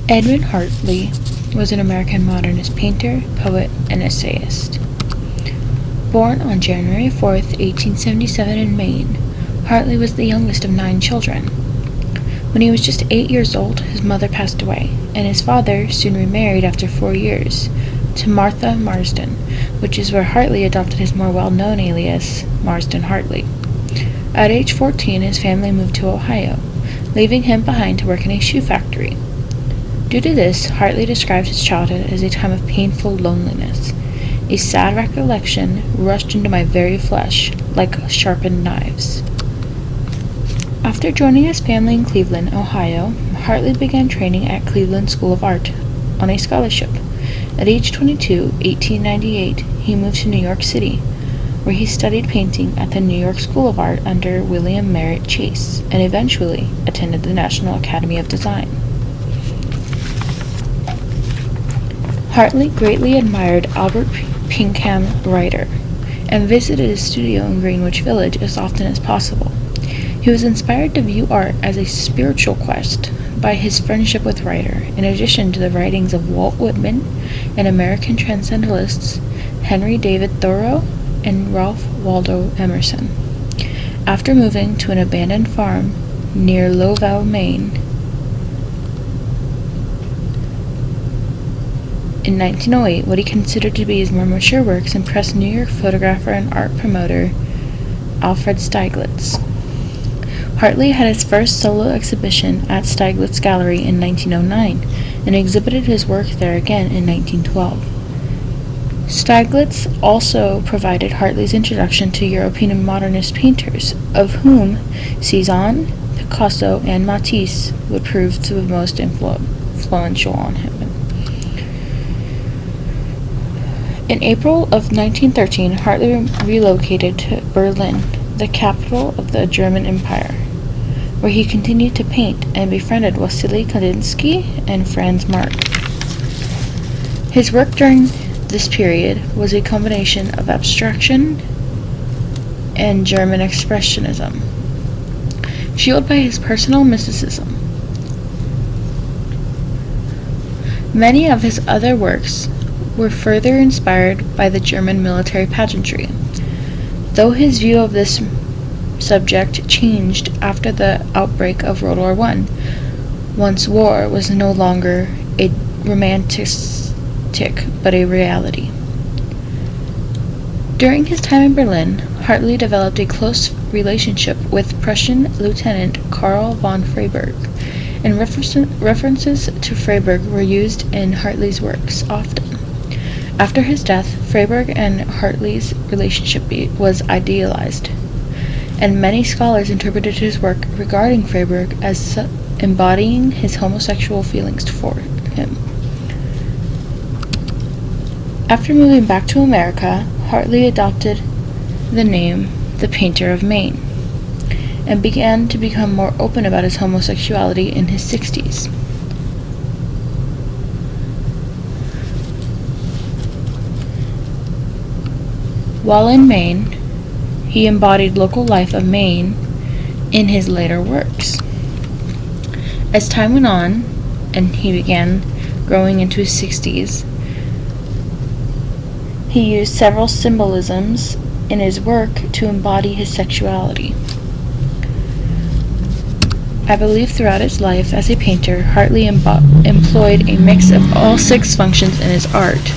Edmund Hartley was an American Modernist painter, poet, and essayist. Born on January 4, 1877 in Maine, Hartley was the youngest of 9 children. When he was just 8 years old, his mother passed away, and his father soon remarried after 4 years to Martha Marsden, which is where Hartley adopted his more well-known alias, Marsden Hartley. At age 14, his family moved to Ohio, leaving him behind to work in a shoe factory. Due to this, Hartley described his childhood as a time of painful loneliness. A sad recollection rushed into my very flesh, like sharpened knives. After joining his family in Cleveland, Ohio, Hartley began training at Cleveland School of Art on a scholarship. At age 22, 1898, he moved to New York City, where he studied painting at the New York School of Art under William Merritt Chase, and eventually attended the National Academy of Design. Hartley greatly admired Albert Pinkham Ryder, and visited his studio in Greenwich Village as often as possible. He was inspired to view art as a spiritual quest by his friendship with Ryder, in addition to the writings of Walt Whitman and American transcendentalists Henry David Thoreau and Ralph Waldo Emerson. After moving to an abandoned farm near Lowell, Maine, in 1908, what he considered to be his more mature works impressed New York photographer and art promoter Alfred Stieglitz. Hartley had his first solo exhibition at Stieglitz Gallery in 1909 and exhibited his work there again in 1912. Stieglitz also provided Hartley's introduction to European modernist painters, of whom Cezanne, Picasso, and Matisse would prove to be most influential on him. In April of 1913, Hartley relocated to Berlin, the capital of the German Empire, where he continued to paint and befriended Wassily Kandinsky and Franz Marc. His work during this period was a combination of abstraction and German expressionism, fueled by his personal mysticism. Many of his other works were further inspired by the German military pageantry, though his view of this subject changed after the outbreak of World War I, once war was no longer a romantic but a reality. During his time in Berlin, Hartley developed a close relationship with Prussian Lieutenant Karl von Freyberg, and references to Freyberg were used in Hartley's works often. After his death, Freyberg and Hartley's relationship was idealized, and many scholars interpreted his work regarding Freyberg as embodying his homosexual feelings for him. After moving back to America, Hartley adopted the name the Painter of Maine, and began to become more open about his homosexuality in his 60s. While in Maine, he embodied local life of Maine in his later works. As time went on, and he began growing into his 60s, he used several symbolisms in his work to embody his sexuality. I believe throughout his life as a painter, Hartley employed a mix of all 6 functions in his art.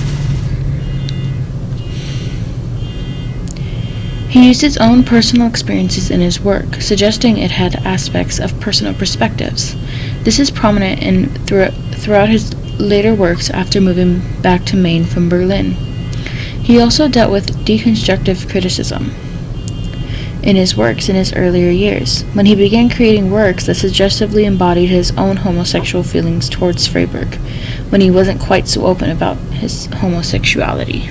He used his own personal experiences in his work, suggesting it had aspects of personal perspectives. This is prominent throughout his later works after moving back to Maine from Berlin. He also dealt with deconstructive criticism in his works in his earlier years, when he began creating works that suggestively embodied his own homosexual feelings towards Freyberg, when he wasn't quite so open about his homosexuality.